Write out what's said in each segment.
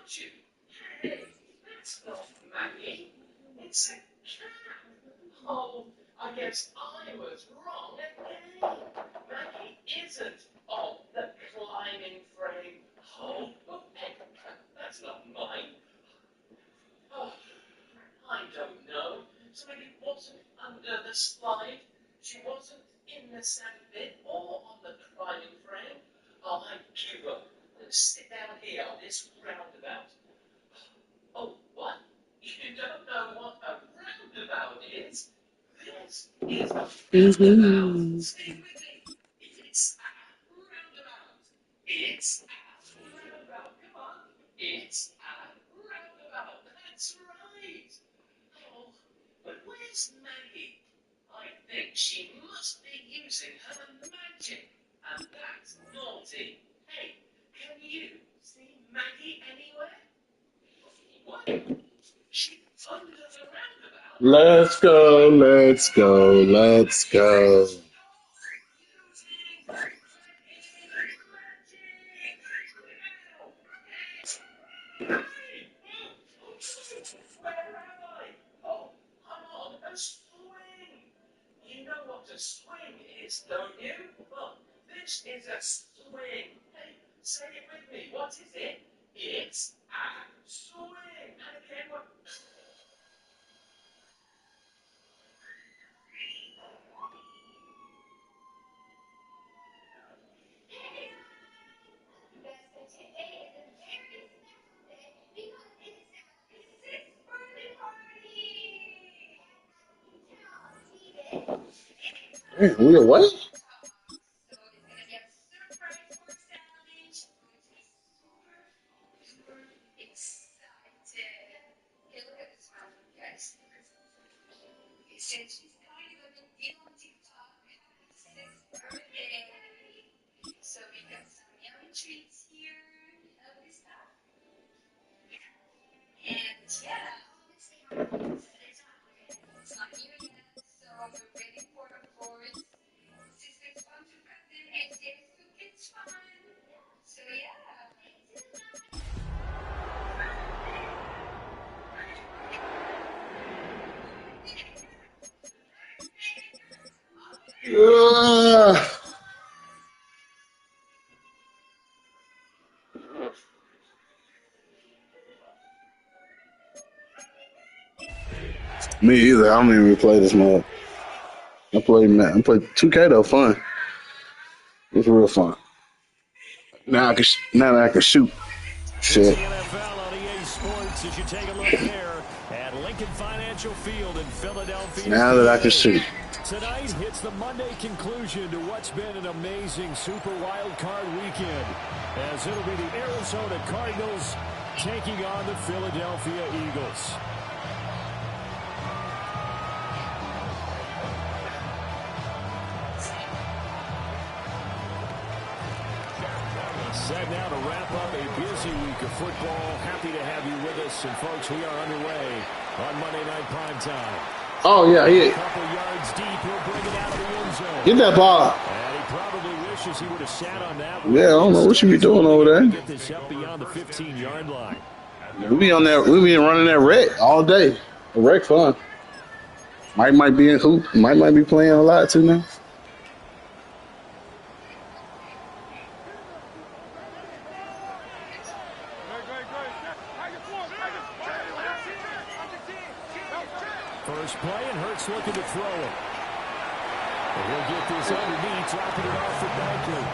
you? Hey, it's not Maggie. It's a cat. Oh, I guess I was wrong again. Maggie isn't on the climbing frame. Oh, that's not mine. Oh, I don't know. So maybe it wasn't under the slide. She wasn't in the sand pit or on the climbing frame. Oh, I give up. Let's sit down here on this roundabout. Oh, what? You don't know what a roundabout is? This is a roundabout. Stay with me. It's a roundabout. It's a roundabout. Come on. It's a roundabout. That's right. Oh, but where's Maggie? I think she must be using her magic, and that's naughty. Hey, can you see Maggie anywhere? What? She's under the roundabout. Let's go, let's go, let's go. Where am I? Oh, I'm on a swing. You know what a swing is, don't you? Well, this is a swing. Hey, say it with me. What is it? It's a swing. And again, what? Man, we away? Ugh. Me either. I don't even play this mode. I play 2K though, fun. It's real fun. Now that I can shoot. It's the Shit. NFL on EA Sports as you take a look there at Lincoln Financial Field in Philadelphia. Now that I can shoot. Tonight hits the Monday conclusion to what's been an amazing Super WildCard weekend, as it'll be the Arizona Cardinals taking on the Philadelphia Eagles. Set now to wrap up a busy week of football. Happy to have you with us. And, folks, we are underway on Monday Night Primetime. Oh, yeah, A couple yards deep, he'll bring it out of the end zone. Get that ball. And he probably wishes he would have sat on that one. Yeah, I don't know what you be doing over there. Get this up beyond the 15-yard line. We be running that rec all day. The rec fun. Mike might be in hoop. Mike might be playing a lot too now. First play, and Hurts looking to throw it. And he'll get this underneath, dropping it off for Barkley.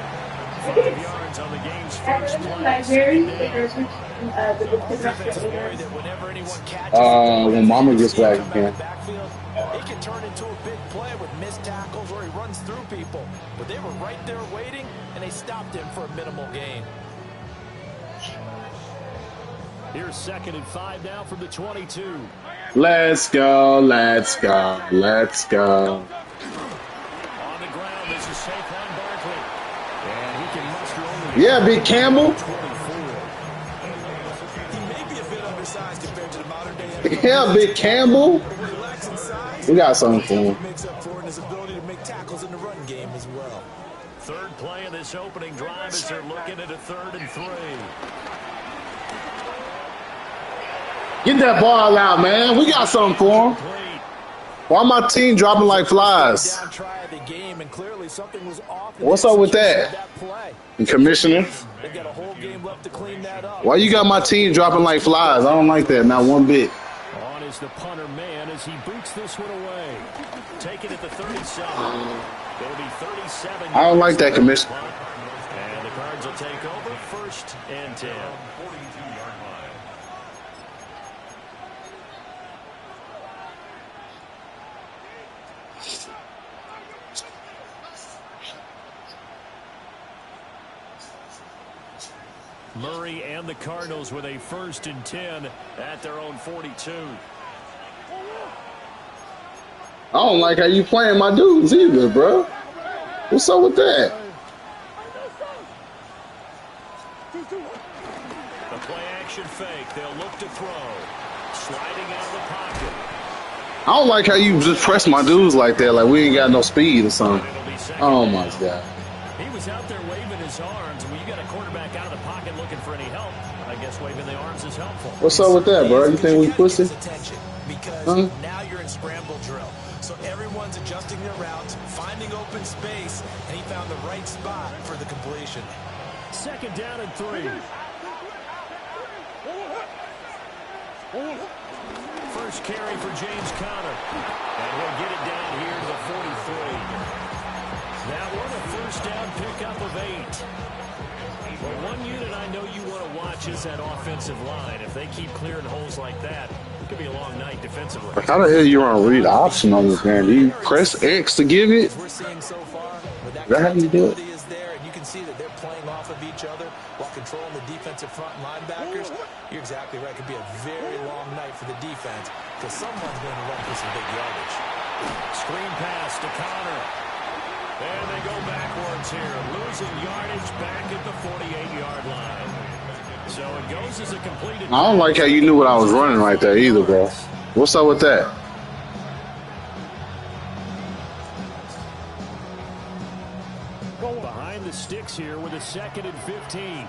5 yards on the game's first play. When Mama gets back again. It can turn into a big play with missed tackles where he runs through people. But they were right there waiting, and they stopped him for a minimal gain. Here's 2nd and 5 now from the 22. Let's go, let's go, let's go. On the ground, this is Saquon Barkley. And he can muster only. Yeah, Big Campbell. 24. He may be a bit undersized compared to the modern day. Yeah, Big Campbell. Relaxing size. We got something for him. Makes up for his ability to make tackles in the run game as well. Third play of this opening drive as they're looking at a 3rd and 3. Get that ball out, man. We got something for him. Why my team dropping like flies? Down try of the game, and clearly something was off in What's the up with execution of that? play. And Commissioner? They've got a whole game left to clean that up. Why you got my team dropping like flies? I don't like that, not one bit. On is the punter man as he boots this one away. Take it at the 37. It'll be 37. I don't like that, Commissioner. And the Cards will take over 1st and 10. Murray and the Cardinals with a 1st and 10 at their own 42. I don't like how you playing my dudes either, bro. What's up with that? The play action fake. They'll look to throw. Sliding out of the pocket. I don't like how you just press my dudes like that, like we ain't got no speed or something. Oh my God. He was out there waving his arms. When you got a quarterback out of the pocket looking for any help, I guess waving the arms is helpful. What's up with that, bro? You think we pussy? Because now you're in scramble drill. So everyone's adjusting their routes, finding open space, and he found the right spot for the completion. 2nd down and 3. First carry for James Conner. And he'll get it down here to the 43. That one a 1st down pickup of 8. Well, one unit I know you want to watch is that offensive line. If they keep clearing holes like that, it could be a long night defensively. How the hell you want to read option on this game? Do you press X to give it? We're seeing so far, but that How do you do it? is there, and you can see that they're playing off of each other while controlling the defensive front linebackers. You're exactly right. It could be a very long night for the defense because someone's going to run for some big yardage. Screen pass to Conner. And they go backwards here, losing yardage back at the 48-yard line. So it goes as a completed. I don't like how you knew what I was running right there either, bro. What's up with that? Behind the sticks here with a 2nd and 15.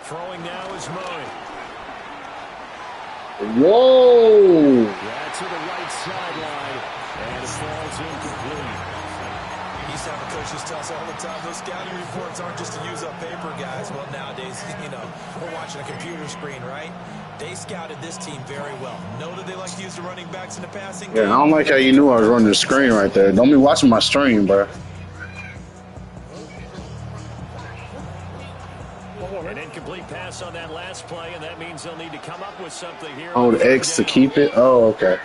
Throwing now is Murray. Whoa! That's to the right sideline, and it falls incomplete. You used to have the coaches tell us all the time, those scouting reports aren't just to use up paper, guys. Well, nowadays, we're watching a computer screen, right? They scouted this team very well. Know that they like to use the running backs in the passing game. Yeah, I don't like how you knew I was running the screen right there. Don't be watching my stream, bro. An incomplete pass on that last play, and that means they'll need to come up with something here. Hold X to keep it? Oh, okay.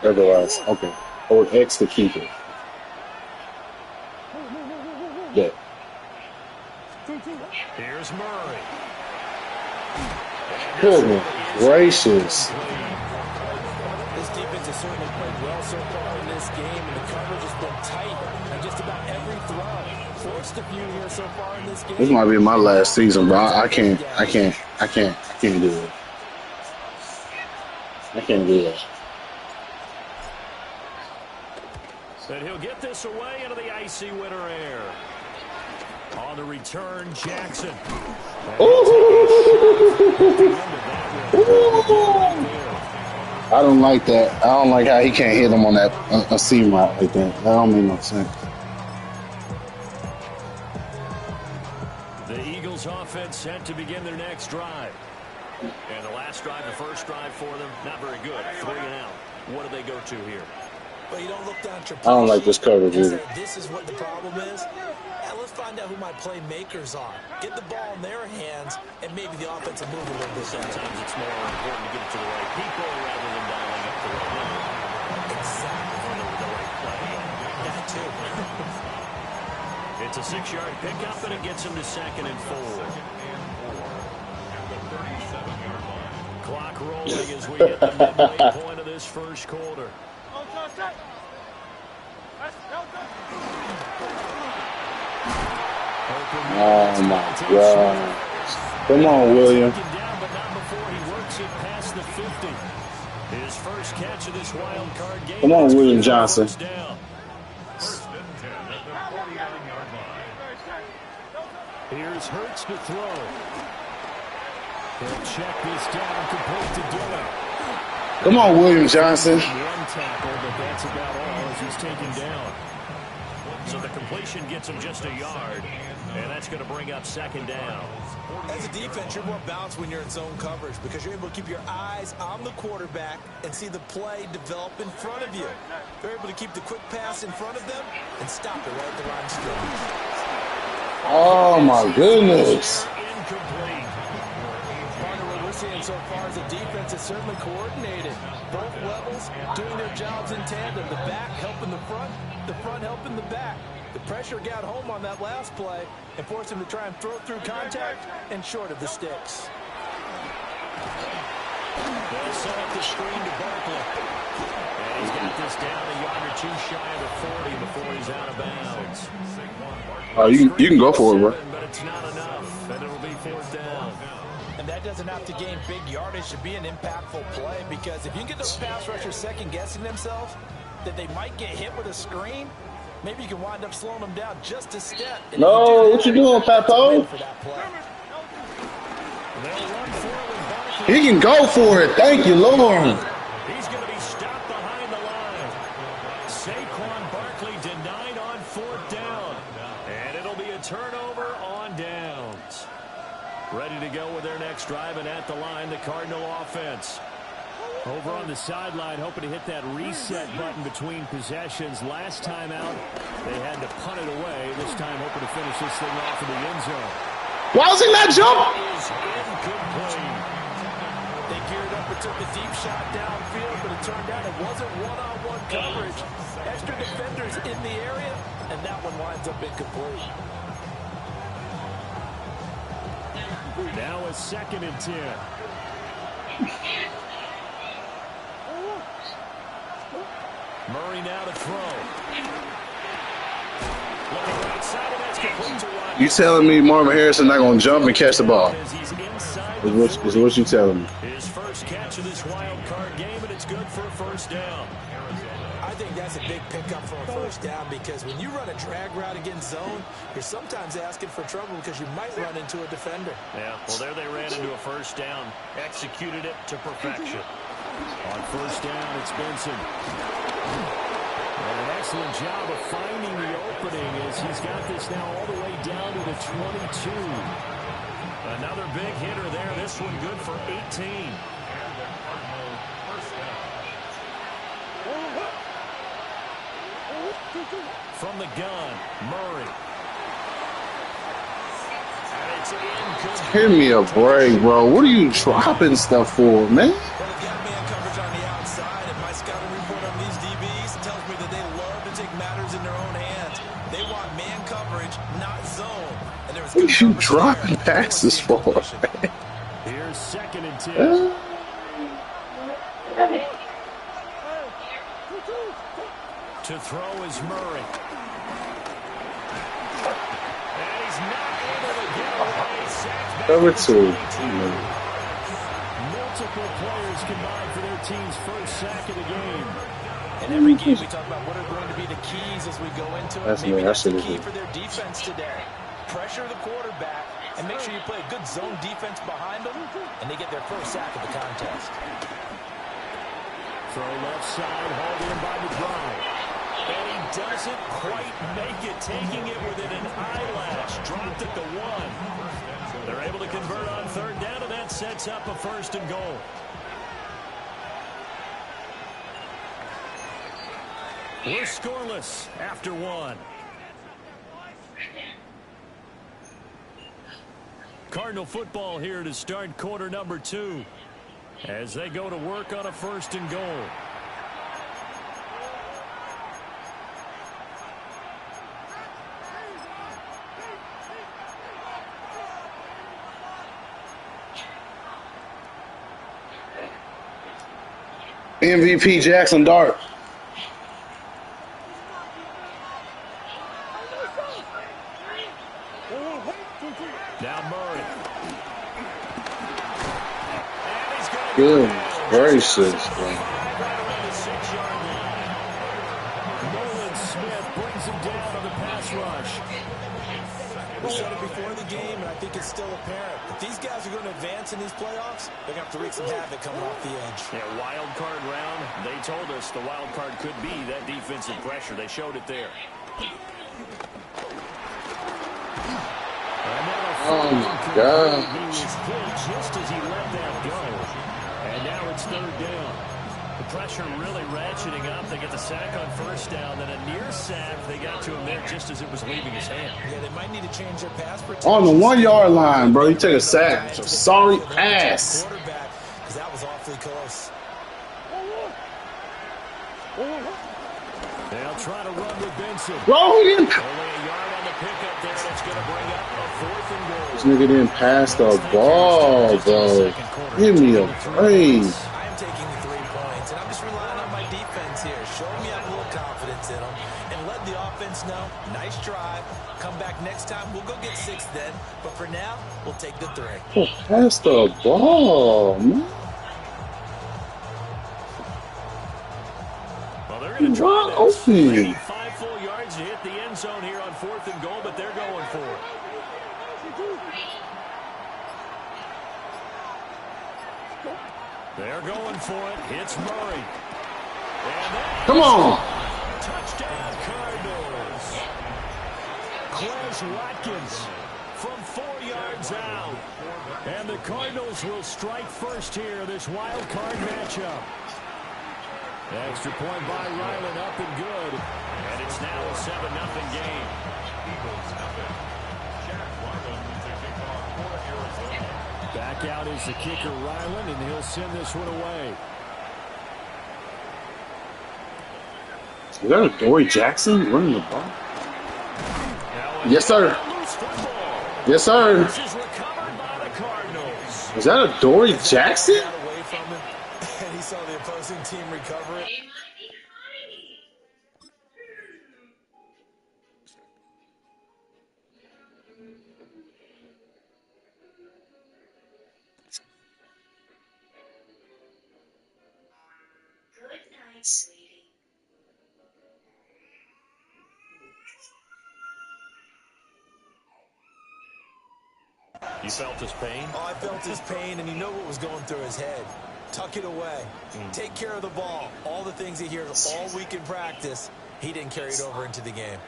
Otherwise, okay. Hold X to keep it. Yeah. Here's Murray. Goodness gracious. This defense has certainly played well so far in this game, and the coverage has been tight on just about every throw. Forced a few here so far in this game. This might be my last season, bro. I can't do it. I can't do that. But he'll get this away into the icy winter air. On the return, Jackson. I don't like that. I don't like how he can't hit him on that a seam route like that. That don't make no sense. The Eagles offense set to begin their next drive. And the last drive, the first drive for them, not very good. 3 and out. What do they go to here? But you don't look down at your I don't like this coverage either. This is what the problem is. Let's find out who my playmakers are. Get the ball in their hands, and maybe the offense will move a little bit. Sometimes it's more important to get it to the right people rather than dialing up the right number. Exactly. The right play. That too. It's a 6-yard pickup, and it gets him to 2nd and 4. Clock rolling as we hit the midway point of this first quarter. Oh my God. Come on, William. Down, but not before he works it past the 50. His first catch of this wild card game. Come on, William Johnson. Here's Hurts to throw. He'll check this down, complete to Dillon. Come on, William Johnson. One tackle, but that's about all as he's taken down. So the completion gets him just a yard, and that's going to bring up second down. As a defense, you're more balanced when you're in zone coverage because you're able to keep your eyes on the quarterback and see the play develop in front of you. They're able to keep the quick pass in front of them and stop it right at the line of scrimmage. Oh, my goodness. Incomplete. Partner, what we're seeing so far is the defense is certainly coordinated. Both levels doing their jobs in tandem. The back helping the front helping the back. The pressure got home on that last play and forced him to try and throw through contact and short of the sticks. They'll set up the screen to Barkley. And he's got this down a yard or two shy of the 40 before he's out of bounds. Oh, you can go for it, bro. But it's not enough, and it'll be fourth down. And that doesn't have to gain big yardage to be an impactful play, because if you can get those pass rushers second-guessing themselves that they might get hit with a screen, maybe you can wind up slowing them down just a step. No, what you doing, Papo? He can go for it. Thank you, Lord. He's going to be stopped behind the line. Saquon Barkley denied on fourth down. And it'll be a turnover on downs. Ready to go with their next drive, and at the line, the Cardinal offense. Over on the sideline, hoping to hit that reset button between possessions. Last time out, they had to punt it away. This time, hoping to finish this thing off in the end zone. Why was he not jump? Is incomplete. They geared up and took a deep shot downfield, but it turned out it wasn't one-on-one coverage. Extra defenders in the area, and that one winds up incomplete. Now a 2nd and 10. Murray now to throw. Looking right side, and that's complete to Rodgers. You telling me Marvin Harrison not going to jump and catch the ball? Is what you telling me? His first catch of this wild card game, and it's good for a first down. I think that's a big pickup for a first down, because when you run a drag route against zone, you're sometimes asking for trouble because you might run into a defender. Yeah, well, there they ran into a first down. Executed it to perfection. On first down, it's Benson. And an excellent job of finding the opening as he's got this now all the way down to the 22. Another big hitter there. This one good for 18. From the gun, Murray. And it's incomplete. Give me a break, bro. What are you dropping stuff for, man? Well, if you have man coverage on the outside, and my scouting report on these DBs tells me that they love to take matters in their own hands. They want man coverage, not zone. And there's What are you dropping passes for? Here's 2nd and 10. To throw is Murray. And he's not able to get away. Sacked back. Number 2. Multiple players combined for their team's first sack of the game. In every game, we talk about what are going to be the keys as we go into it. Maybe that's the key for their defense today. Pressure the quarterback and make sure you play a good zone defense behind them, and they get their first sack of the contest. Throw left side, hauled in by McBride. And he doesn't quite make it, taking it within an eyelash. Dropped at the 1. They're able to convert on third down, and that sets up a 1st and goal. We're scoreless after 1. Cardinal football here to start quarter number 2 as they go to work on a 1st and goal. MVP Jackson Dart. Now Murray. Good gracious, bro. Nolan Smith brings him down on the pass rush. We said it before the game, and I think it's is still apparent. If these guys are going to advance in these playoffs, they're going to have to wreak some havoc coming off the edge. Yeah, wild card round. They told us the wild card could be that defensive pressure. They showed it there. Oh my God. He was hit just as he let that go. And now it's third down. The pressure really ratcheting up. They get the sack on first down, then a near sack. They got to him there just as it was leaving his hand. Yeah, they might need to change their pass protection. On the 1 yard line, bro. You take a sack. Sorry ass. Quarterback, because that was awfully close. They'll try to run with Benson. Bro, he didn't. Only a yard on the pickup there. That's going to bring up a 4th and goal. This nigga didn't pass the ball, bro. Give me a break. I'm taking the 3 points, and I'm just relying on my defense here. Show me I have a little confidence in them, and let the offense know, nice drive. Come back next time. We'll go get 6 then. But for now, we'll take the 3. Oh, pass the ball, man. Well, they're going to try Wide this. They open. need 5 full yards to hit the end zone here on 4th and goal, but they're going for it. They're going for it. Hits Murray. Come on. Touchdown Cardinals. Quez Watkins from 4 yards out. And the Cardinals will strike first here, this wild card matchup. Extra point by Ryland, up and good. And it's now a 7-0 game. Back out is the kicker, Ryland, and he'll send this one away. Is that a Dory Jackson running the ball? Yes, sir. Yes, sir. This is recovered by the Cardinals. Is that a Dory Jackson? Got away from him, and he saw the opposing team recover it. Good night, sweetie. You felt his pain? Oh, I felt his pain, and you know what was going through his head. Tuck it away. Take care of the ball. All the things he hears all week in practice, he didn't carry it over into the game.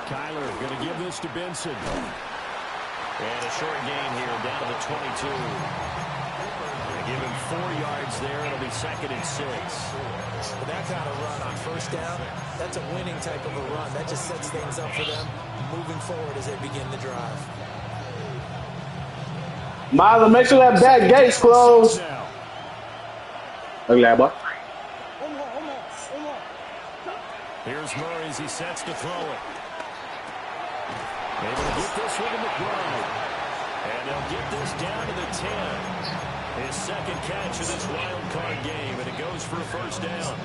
Kyler going to give this to Benson. And a short gain here down to the 22. They give him 4 yards there. It'll be 2nd and 6. But that kind of run on first down, that's a winning type of a run. That just sets things up for them moving forward as they begin the drive. Milo, make sure that back gate's closed. Look at that, boy. Here's Murray as he sets to throw it. Able to get this one to McBride. And they'll get this down to the 10. His 2nd catch of this wild card game, and it goes for a first down.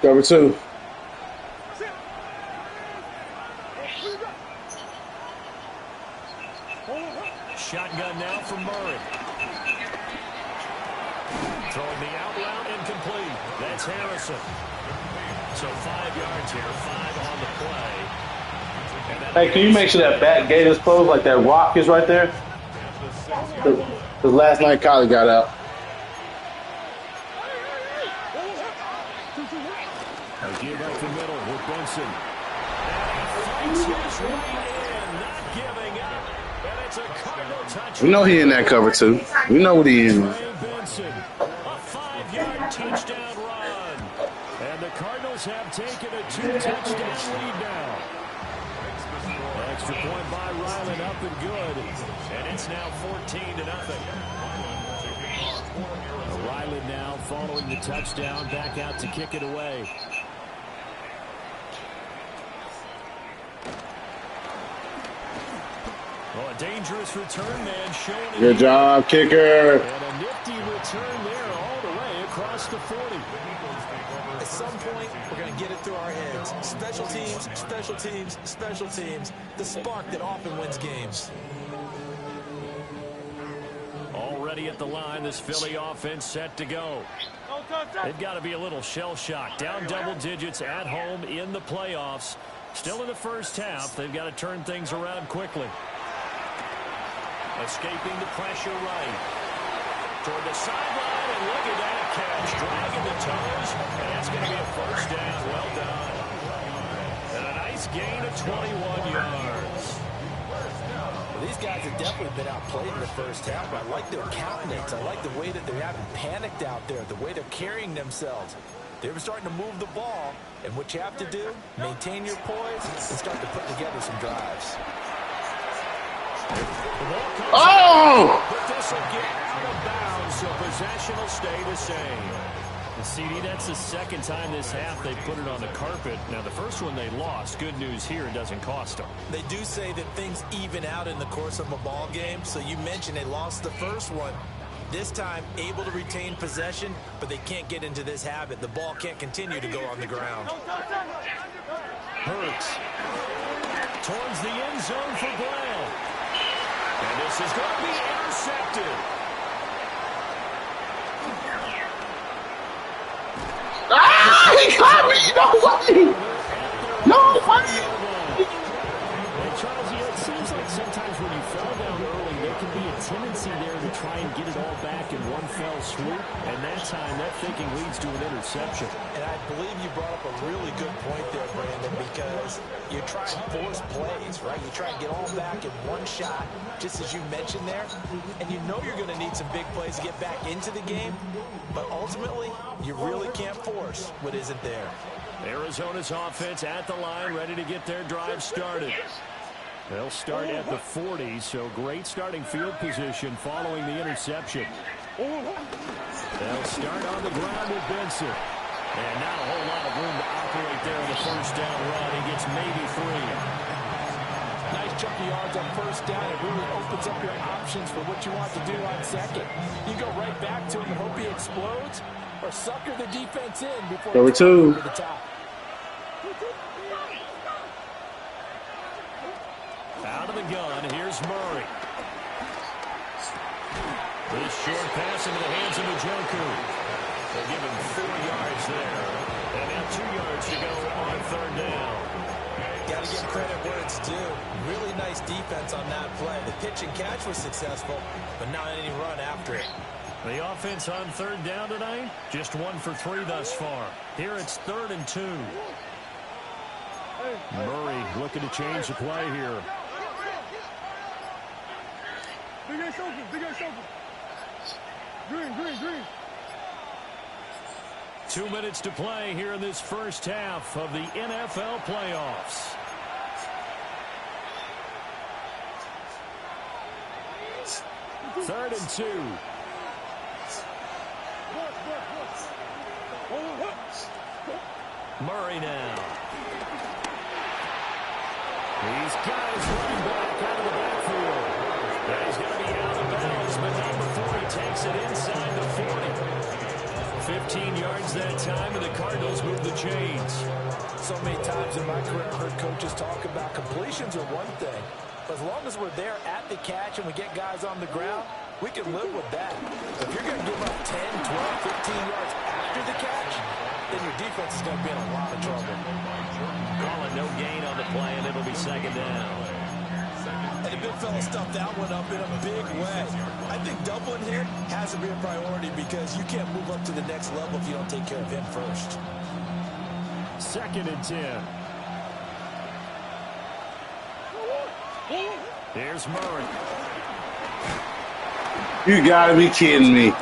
Cover 2. Shotgun now from Murray. Throwing the out route incomplete. That's Harrison. So 5 yards here, 5 on the play. Hey, can you make sure that back gate is closed, like that rock is right there? Because last night Kylie got out. A give up the middle with Benson. And he fights his way in, not giving up. And it's a Cardinal touchdown. We know he in that cover 2. We know what he in. Benson, a 5-yard touchdown run. And the Cardinals have taken a 2-touchdown lead now. Extra point by Ryland, up and good. And it's now 14-0. Ryland now following the touchdown, back out to kick it away. Well, a dangerous return man showing. Good job, kicker. And a nifty return there all the way across the 40. At some point, we're going to get it through our heads. Special teams, special teams, special teams. The spark that often wins games. Already ready at the line. This Philly offense set to go. They've got to be a little shell-shocked. Down double digits at home in the playoffs. Still in the first half. They've got to turn things around quickly. Escaping the pressure right. Toward the sideline, and look at that catch. Dragging the toes, and that's going to be a first down. Well done. And a nice gain of 21 yards. Well, these guys have definitely been outplayed in the first half, but I like their countenance. I like the way that they haven't panicked out there, the way they're carrying themselves. They were starting to move the ball, and what you have to do, maintain your poise and start to put together some drives. Oh! But this will get out of bounds, so possession will stay the same. And CD, that's the second time this half they put it on the carpet. Now, the first one they lost. Good news here, it doesn't cost them. They do say that things even out in the course of a ball game. So you mentioned they lost the first one. This time, able to retain possession, but they can't get into this habit. The ball can't continue to go on the ground. Hurts. Towards the end zone for Bland. And this is going to be intercepted. Ah! He caught me! No way! No way! And Charles, it seems like sometimes when you fall down early, there can be a tendency there to try and get it all back in one fell swoop. And that time, that thinking leads to an interception. And I believe you brought up a really good point there, Brandon, because you try and force plays, right? You try and get all back in one shot, just as you mentioned there. And you know you're going to need some big plays to get back into the game. But ultimately, you really can't force what isn't there. Arizona's offense at the line, ready to get their drive started. They'll start at the 40, so great starting field position following the interception. They'll start on the ground with Benson. And not a whole lot of room to operate there on the first down run. He gets maybe 3. Nice chunk of yards on first down. It really opens up your options for what you want to do on second. You go right back to him and hope he explodes, or sucker the defense in before Number 2. to the top. Out of the gun, here's Murray. This short pass into the hands of Njoku. They'll give him 4 yards there. And now 2 yards to go on third down. Got to give credit where it's due. Really nice defense on that play. The pitch and catch was successful, but not any run after it. The offense on third down tonight, just 1 for 3 thus far. Here it's 3rd and 2. Murray looking to change the play here. Big ass open, big ass open. Green. 2 minutes to play here in this first half of the NFL playoffs. Third and 2. Murray now. He's got his running back out of the backfield. And he's going to be out of bounds, but not before he takes it inside the 40. 15 yards that time, and the Cardinals move the chains. So many times in my career, I've heard coaches talk about completions are one thing. But as long as we're there at the catch and we get guys on the ground, we can live with that. If you're going to give up 10, 12, 15 yards after the catch, then your defense is going to be in a lot of trouble. Calling no gain on the play, and it'll be second down. And the big fella stuffed that one up in a big way. I think doubling him has to be a priority because you can't move up to the next level if you don't take care of him first. 2nd and 10. Here's Murray. You gotta be kidding me.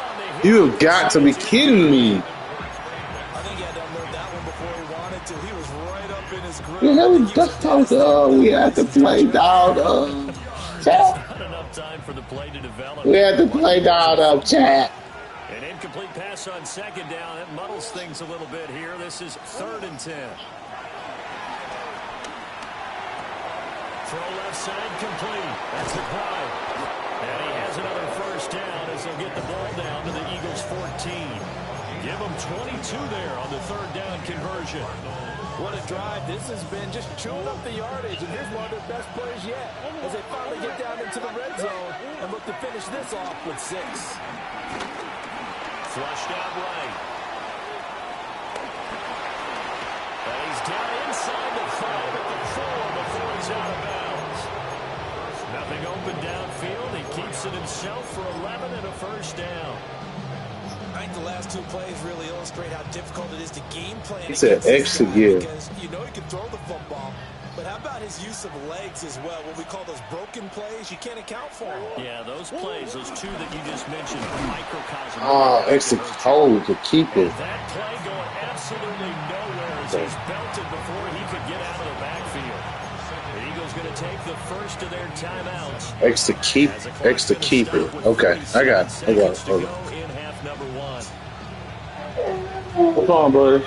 You have got to be kidding me. I think he had to unload that one before he wanted to. He was right up in his grip. We had to play down chat. Not enough time for the play to develop. We had to play down chat. An incomplete pass on second down. It muddles things a little bit here. This is 3rd and 10. Throw left side complete. That's the play. And he has another first down as they'll get the ball down to the Eagles' 14. Give them 22 there on the 3rd down conversion. What a drive this has been, just chewing up the yardage. And here's one of their best plays yet as they finally get down into the red zone and look to finish this off with 6. Flushed out right. And he's down inside the 5 at the 4 before he's out of bounds. Nothing open downfield. He keeps it himself for 11 and a first down. I think the last 2 plays really illustrate how difficult it is to game plan. He said extra gear. Because you know he can throw the football, but how about his use of legs as well? What we call those broken plays, you can't account for them. Yeah, those plays, those 2 that you just mentioned, microcosm. Extra cold to keep it. That play going absolutely nowhere as he's belted before he could get out of the backfield. The Eagles going to take the first of their timeouts. Extra keep it. Okay, I got it. Okay. In half number 1. What's on, buddy?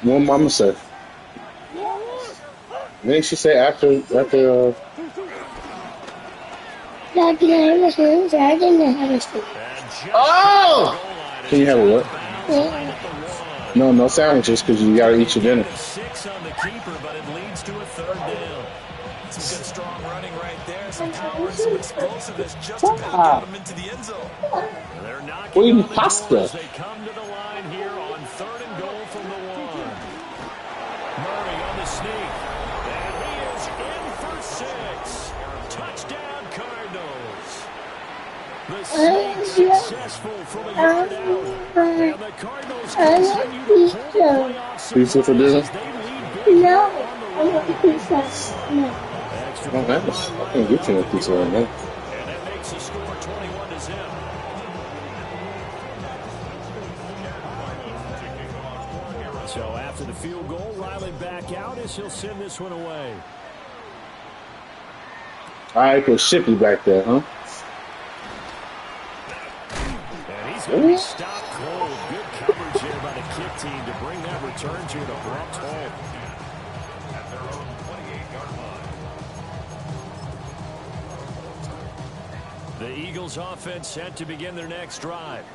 What mama say? Didn't she say after Oh! Can you have a what? No sandwiches because you gotta eat your dinner. 6 on the keeper, but it leads to a 3rd down. Some good strong running right there, some power and some explosiveness just about got him into the end zone. They're knocking What on eating the door pasta? as they come to the line here on 3rd and goal from the 1. Murray on the sneak. And he is in for 6. Touchdown Cardinals. The sneak successful from a yard out. And the Cardinals continue to pull the playoff Pizza for dinner? as they lead big No, on the I road. want pizza. No. Extra Oh, nice. I can get you a pizza right now. And that makes the score 21-0. So after the field goal, Riley back out as he'll send this one away. All right, put Shippy back there, huh? And he's going to be stopped cold. Good coverage here by the kick team to bring that return to an abrupt halt. The Eagles offense set to begin their next drive.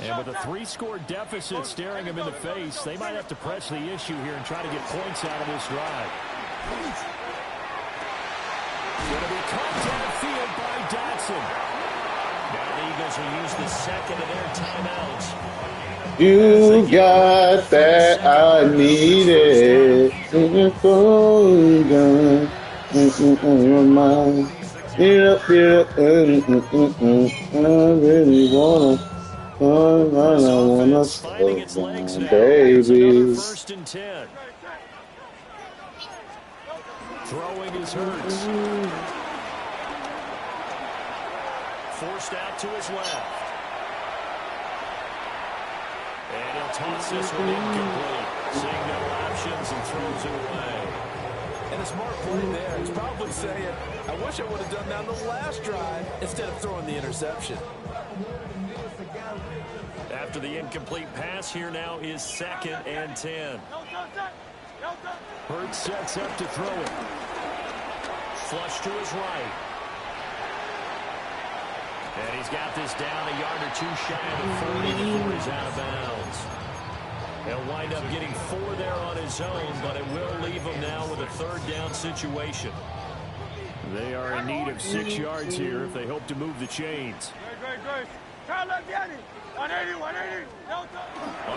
And with a 3-score deficit staring them in the face, they might have to press the issue here and try to get points out of this drive. Going to be caught downfield by Dotson. Now the Eagles will use the second of their timeouts. You got that I needed. Your phone gun. Your mind. Get up. I really wanna. I wanna Finding its legs now. baby. Another 1st and 10. Throwing is Hurts. Forced out to his left. And he'll toss this one incomplete. Seeing no options and throws it away. And a smart play there. It's probably saying, I wish I would have done that on the last drive instead of throwing the interception. After the incomplete pass, here now is 2nd and 10. Hurts sets up to throw it. Flush to his right. And he's got this down a yard or 2 shy of the 40 before he's out of bounds. He'll wind up getting 4 there on his own, but it will leave him now with a 3rd down situation. They are in need of 6 yards here if they hope to move the chains. On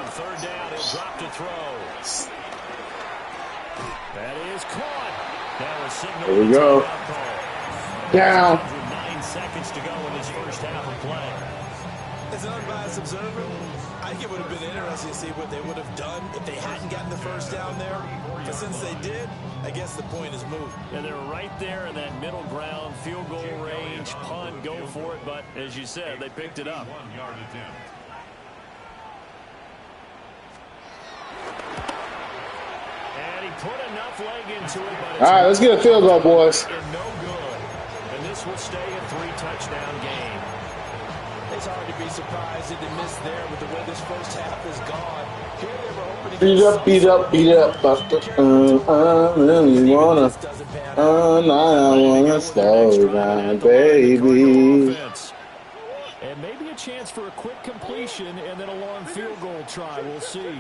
3rd down, he'll drop to throw. That is caught. That was signaled. There we go. Down. 9 seconds to go in this first half of play. As an unbiased observer, I think it would have been interesting to see what they would have done if they hadn't gotten the first down there. But since they did, I guess the point is moved. And they're right there in that middle ground, field goal range, punt, go for it. But as you said, they picked it up. And he put enough leg into it. But All right, let's get a field goal, boys. No good. And this will stay a 3-touchdown game. It's hard to be surprised that they missed there with the way this first half is gone. Here they were hoping to Beat up, Buster. I really wanna. I wanna slow down, baby. And maybe a chance for a quick completion and then a long field goal try. We'll see.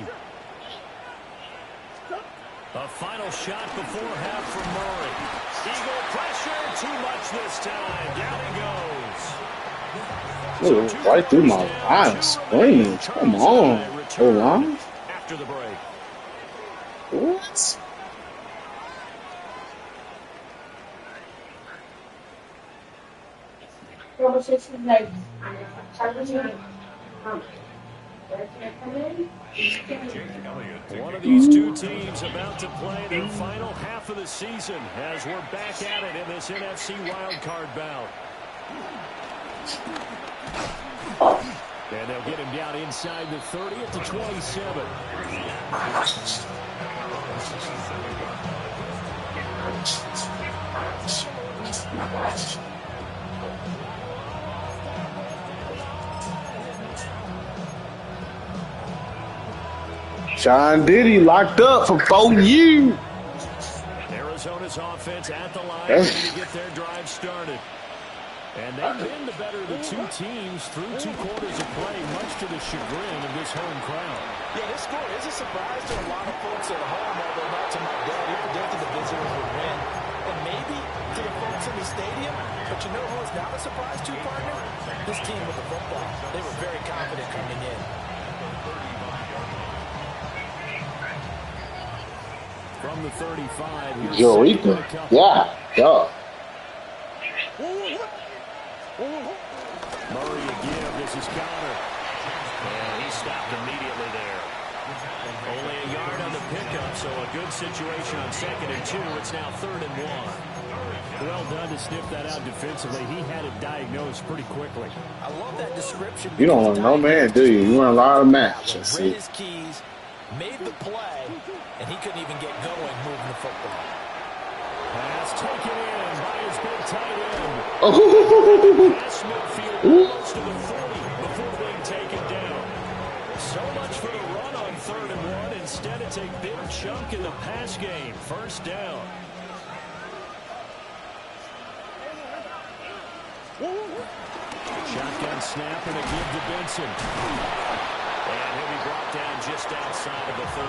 A final shot before half from Murray. Eagle pressure, too much this time. Down he goes. Ooh, right through my line, screaming. Come on, O-line. After the break. What? One of these two teams about to play their final half of the season as we're back at it in this NFC wildcard bout. And they'll get him down inside the 30 at the 27. Sean Diddy locked up for 4 years. Arizona's offense at the line to get their drive started. And they've been the better of the two teams through 2 quarters of play, much to the chagrin of this home crowd. Yeah, this score is a surprise to a lot of folks at home, although not to my dad. He predicted the visitors would win. And maybe to the folks in the stadium. But you know who is not a surprise to, partner? This team with the football. They were very confident coming in. From the 35, Eureka. Yeah. Murray again, this is Connor. And he stopped immediately there. Only a yard on the pickup, so a good situation on 2nd and 2. It's now 3rd and 1. Well done to sniff that out defensively. He had it diagnosed pretty quickly. I love that description. You don't want no man, do you? You want a lot of matches. Read his keys, made the play, and he couldn't even get going moving the football. Pass taken in by his big tight end. Oh. Pass midfield almost to the 40 before being taken down. So much for the run on 3rd and 1. Instead, it's a big chunk in the pass game. 1st down. Shotgun snap and a give to Benson. And he'll be brought down just outside of the 30.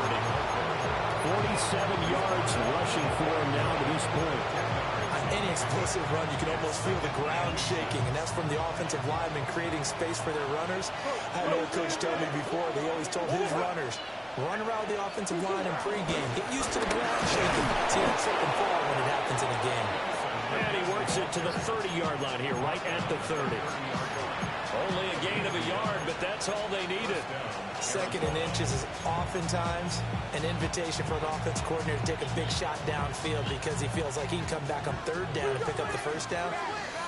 47 yards rushing for him now to this point. On any explosive run, you can almost feel the ground shaking, and that's from the offensive linemen creating space for their runners. I had an old coach tell me before, they always told his runners, run around the offensive line in pregame. Get used to the ground shaking. See how slip and fall when it happens in a game. And he works it to the 30-yard line here, right at the 30. Only a gain of a yard, but that's all they needed. 2nd and inches is oftentimes an invitation for an offense coordinator to take a big shot downfield because he feels like he can come back on 3rd down and pick up the 1st down.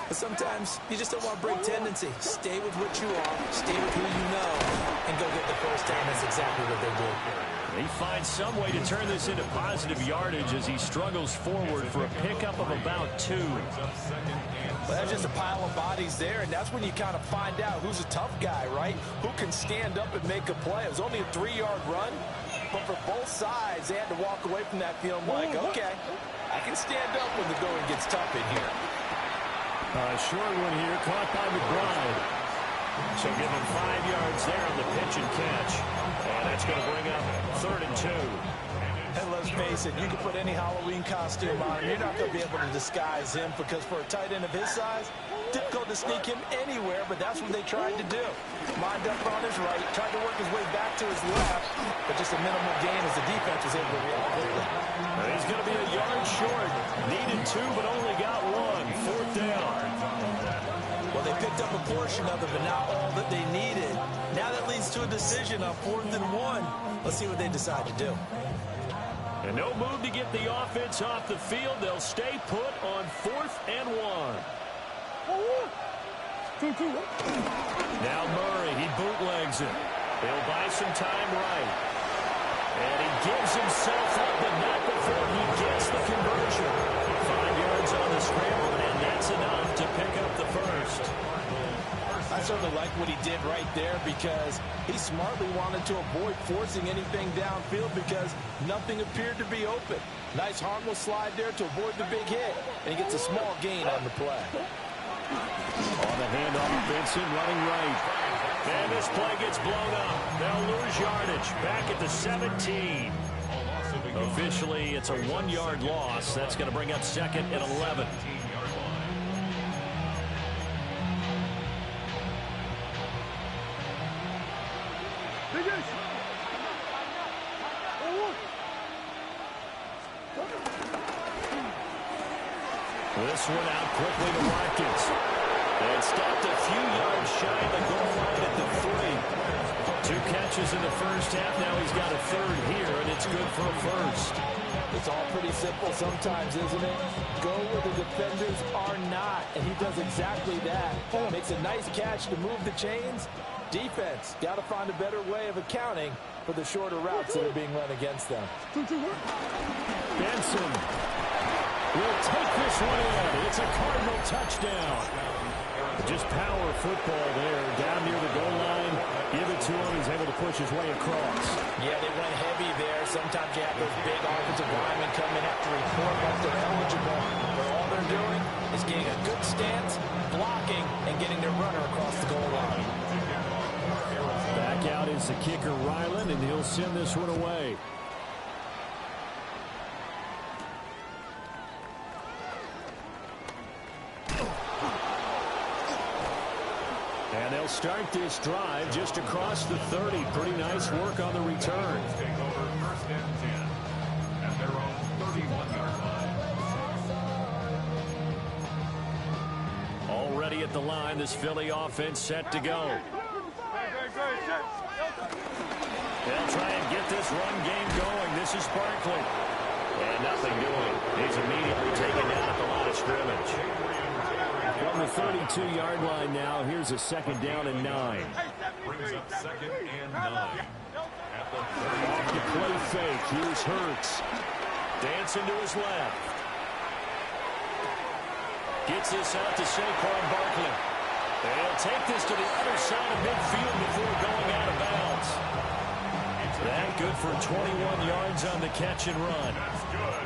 But sometimes you just don't want to break tendency. Stay with what you are, stay with who you know, and go get the 1st down. That's exactly what they did. He finds some way to turn this into positive yardage as he struggles forward for a pickup of about 2. Well, that's just a pile of bodies there, and that's when you kind of find out who's a tough guy, right? Who can stand up and make a play. It was only a 3-yard run, but for both sides, they had to walk away from that feeling like, okay, I can stand up when the going gets tough in here. Short one here, caught by McBride. So give him 5 yards there on the pitch and catch. And that's going to bring up 3rd and 2. And let's face it, you can put any Halloween costume on him. You're not going to be able to disguise him because for a tight end of his size, difficult to sneak him anywhere, but that's what they tried to do. Lined up on his right, tried to work his way back to his left, but just a minimal gain as the defense was able to react quickly. He's going to be a yard short. Needed 2, but only got 1. 4th down. Well, they picked up a portion of it, but not all that they needed. Now that leads to a decision on 4th and 1. Let's see what they decide to do. And no move to get the offense off the field. They'll stay put on 4th and 1. Now Murray, he bootlegs it. He'll buy some time right. And he gives himself up, but not before he gets the conversion. 5 yards on the scramble, and that's enough to pick up the 1st. I certainly like what he did right there because he smartly wanted to avoid forcing anything downfield because nothing appeared to be open. Nice harmless slide there to avoid the big hit, and he gets a small gain on the play. On the handoff, Benson running right. And this play gets blown up. They'll lose yardage back at the 17. Officially, it's a 1-yard loss. That's going to bring up 2nd and 11. This one out quickly to Watkins. And stopped a few yards shy of the goal line at the 3. 2 catches in the first half. Now he's got a 3rd here, and it's good for a 1st. It's all pretty simple sometimes, isn't it? Go where the defenders are not, and he does exactly that. Makes a nice catch to move the chains. Defense, got to find a better way of accounting for the shorter routes that are being run against them. Benson will take this one in. It's a Cardinal touchdown. Just power football there, down near the goal line. Give it to him. He's able to push his way across. Yeah, they went heavy there. Sometimes you have those big offensive linemen come in after report like they're eligible. But all they're doing is getting a good stance, blocking, and getting their runner across the goal line. Back out is the kicker, Ryland, and he'll send this one away. And they'll start this drive just across the 30. Pretty nice work on the return. Take over 1st and 10 at their own 31-yard line. Already at the line, this Philly offense set to go. They'll try and get this run game going. This is Barkley. And nothing doing. He's immediately taken down at the line of scrimmage. From the 32-yard line now, here's a 2nd down and 9. Brings up 2nd and 9 at the 30. Off the play fake, here's Hurts. Dancing to his left. Gets this out to Saquon Barkley. They'll take this to the other side of midfield before going out of bounds. That good for 21 yards on the catch and run.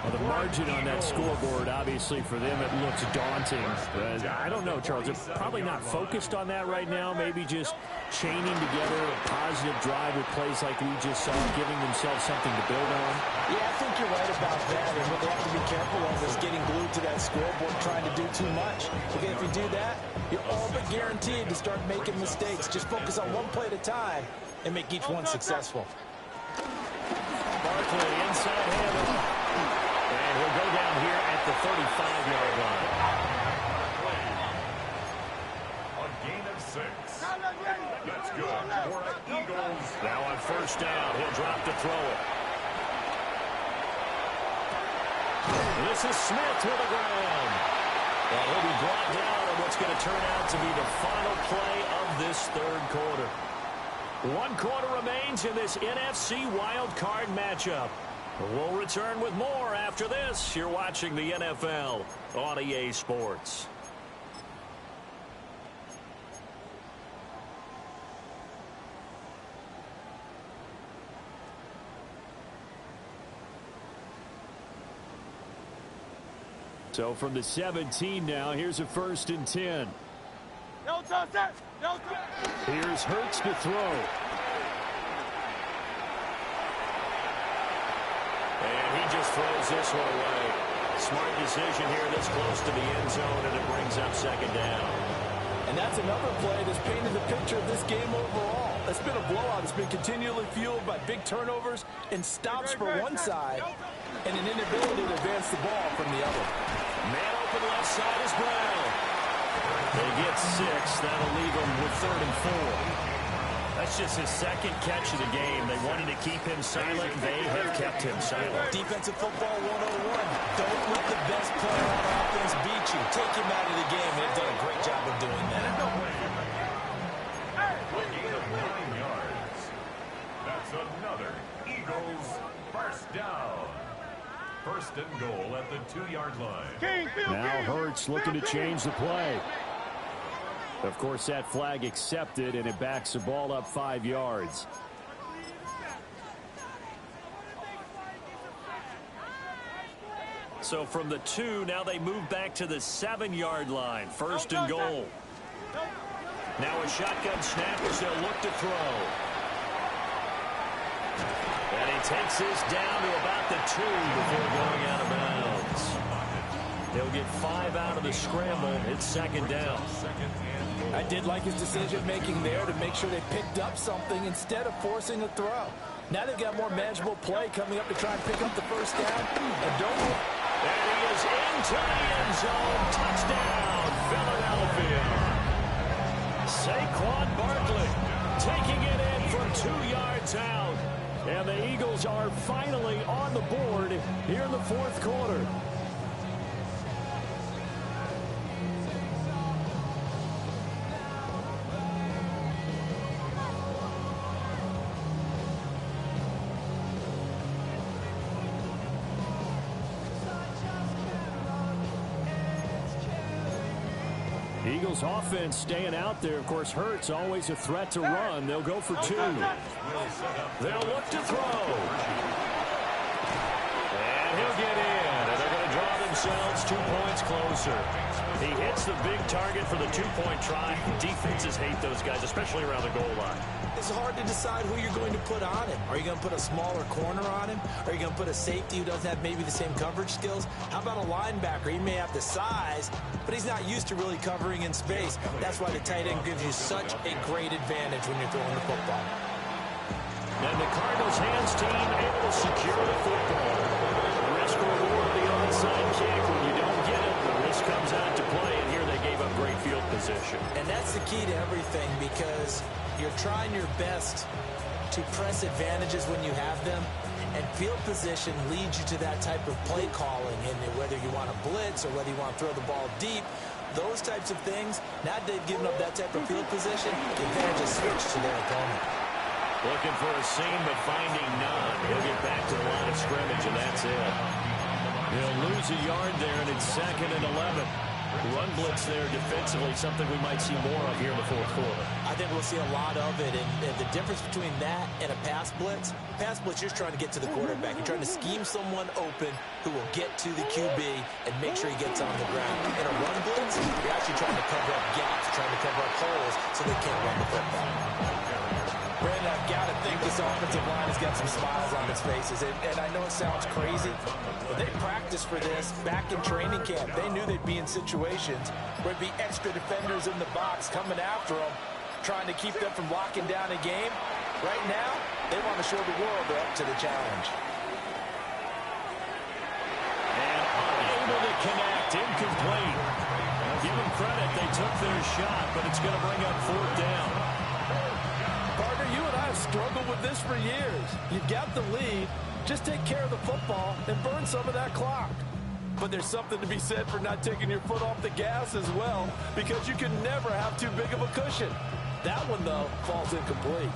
Well, the margin on that scoreboard, obviously, for them, it looks daunting. But I don't know, Charles. They're probably not focused on that right now. Maybe just chaining together a positive drive with plays like we just saw, giving themselves something to build on. Yeah, I think you're right about that. And what they have to be careful of is getting glued to that scoreboard, trying to do too much. Because if you do that, you're all but guaranteed to start making mistakes. Just focus on one play at a time and make each one successful. Barkley inside handoff. And he'll go down here at the 35-yard line. A gain of 6. That's good for Eagles. Now on 1st down, he'll drop to throw it. This is Smith to the ground. And he'll be brought down on what's going to turn out to be the final play of this 3rd quarter. 1 quarter remains in this NFC wildcard matchup. We'll return with more after this. You're watching the NFL on EA Sports. So from the 17 now, here's a 1st and 10. Here's Hurts to throw. And he just throws this one away. Smart decision here this close to the end zone, and it brings up 2nd down. And that's another play that's painted the picture of this game overall. It's been a blowout. It's been continually fueled by big turnovers and stops for one side and an inability to advance the ball from the other. Man open left side is Brown. They get 6. That'll leave them with 3rd and 4. That's just his 2nd catch of the game. They wanted to keep him silent. They have kept him silent. Defensive football 101. Don't let the best player on offense beat you. Take him out of the game. They've done a great job of doing that. A gain of 9 yards. That's another Eagles 1st down. 1st and goal at the 2-yard line. Now Hurts looking to change the play. Of course, that flag accepted, and it backs the ball up 5 yards. So from the 2, now they move back to the 7-yard line. 1st and goal. Now a shotgun snap as they'll look to throw. And he takes this down to about the 2 before going out of bounds. He'll get 5 out of the scramble. It's second down. I did like his decision-making there to make sure they picked up something instead of forcing a throw. Now they've got more manageable play coming up to try and pick up the first down. And he is into the end zone. Touchdown, Philadelphia. Saquon Barkley taking it in from 2 yards out. And the Eagles are finally on the board here in the fourth quarter. Eagles offense staying out there. Of course, Hurts always a threat to run. They'll go for 2. They'll look to throw. And he'll get in. And they're going to draw themselves 2 points closer. He hits the big target for the 2-point try. Defenses hate those guys, especially around the goal line. It's hard to decide who you're going to put on him. Are you going to put a smaller corner on him? Are you going to put a safety who doesn't have maybe the same coverage skills? How about a linebacker? He may have the size, but he's not used to really covering in space. That's why the tight end gives you such a great advantage when you're throwing the football. And the Cardinals hands team able to secure the football. Risk reward the onside kick. When you don't get it, the risk comes out to play, and here they gave up great field position. And that's the key to everything, because you're trying your best to press advantages when you have them, and field position leads you to that type of play calling, and whether you want to blitz or whether you want to throw the ball deep, those types of things. Now they've given up that type of field position, the advantage is switched to their opponent. Looking for a seam, but finding none. He'll get back to the line of scrimmage, and that's it. He'll lose a yard there, and it's 2nd and 11. Run blitz there defensively, something we might see more of here in the fourth quarter. I think we'll see a lot of it, and the difference between that and a pass blitz, you're trying to get to the quarterback. You're trying to scheme someone open who will get to the QB and make sure he gets on the ground. In a run blitz, you're actually trying to cover up gaps, trying to cover up holes so they can't run the football. Brandon, I've got to think this offensive line has got some smiles on its faces. And I know it sounds crazy, but they practiced for this back in training camp. They knew they'd be in situations where there'd be extra defenders in the box coming after them, trying to keep them from locking down a game. Right now, they want to show the world they're up to the challenge. And unable to connect, incomplete. Give them credit, they took their shot, but it's going to bring up 4th down. Partner, you and I have struggled with this for years. You've got the lead. Just take care of the football and burn some of that clock. But there's something to be said for not taking your foot off the gas as well, because you can never have too big of a cushion. That one, though, falls incomplete.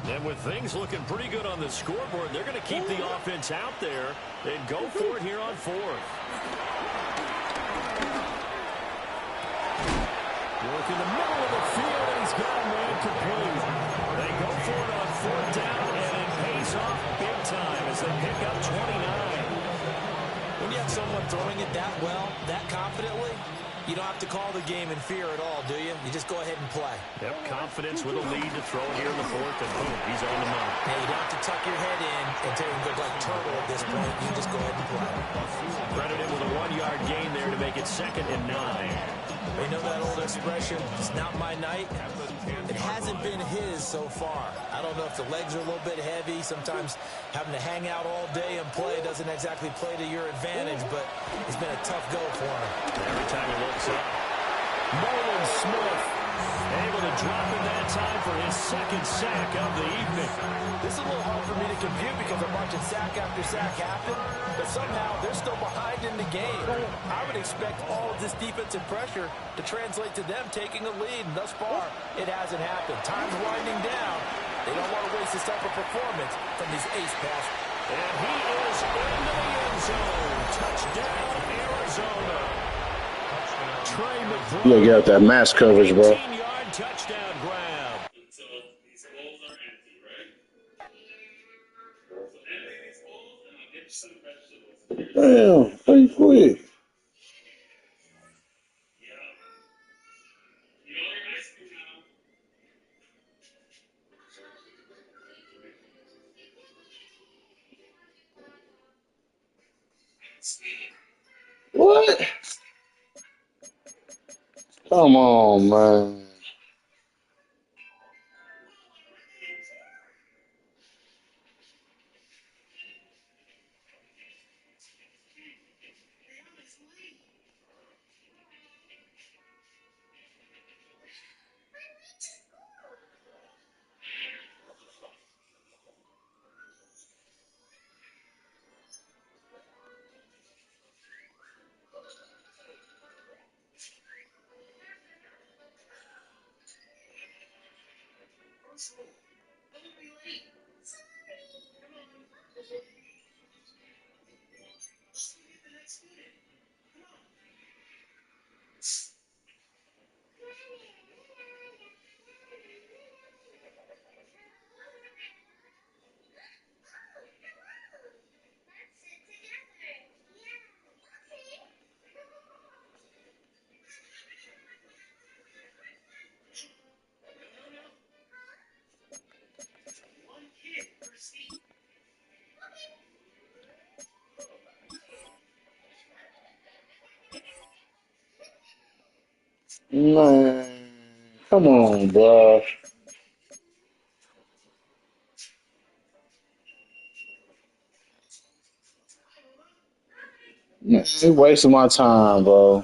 And with things looking pretty good on the scoreboard, they're going to keep the offense out there and go for it here on 4th. Work in the middle of the field, and he's got a man complete. They go for it on 4th down, and it pays off big time as they pick up 29. When you have someone throwing it that well, that confidently, you don't have to call the game in fear at all, do you? You just go ahead and play. Yep, confidence with a lead to throw it here in the 4th, and boom, he's on the money. Hey, you don't have to tuck your head in and take a good like turtle at this point. You just go ahead and play. Credited with a 1-yard gain there to make it 2nd and 9. You know that old expression, it's not my night? It hasn't been his so far. I don't know if the legs are a little bit heavy. Sometimes having to hang out all day and play doesn't exactly play to your advantage, but it's been a tough go for him. Every time he looks up, Marlon Smith able to drop in that time for his 2nd sack of the evening. This is a little hard for me to compute because I'm watching sack after sack happen, but somehow they're still behind in the game. I would expect all of this defensive pressure to translate to them taking a lead, and thus far, it hasn't happened. Time's winding down. They don't want to waste this type of performance from these ace passes. And he is into the end zone. Touchdown, Arizona. Trey McBride. Look at that mass coverage, bro. 18-yard touchdown grab. So these holes are empty, right? Damn, pretty quick. What? Come on, man. Man, come on, bro. Man, you wasting my time, bro.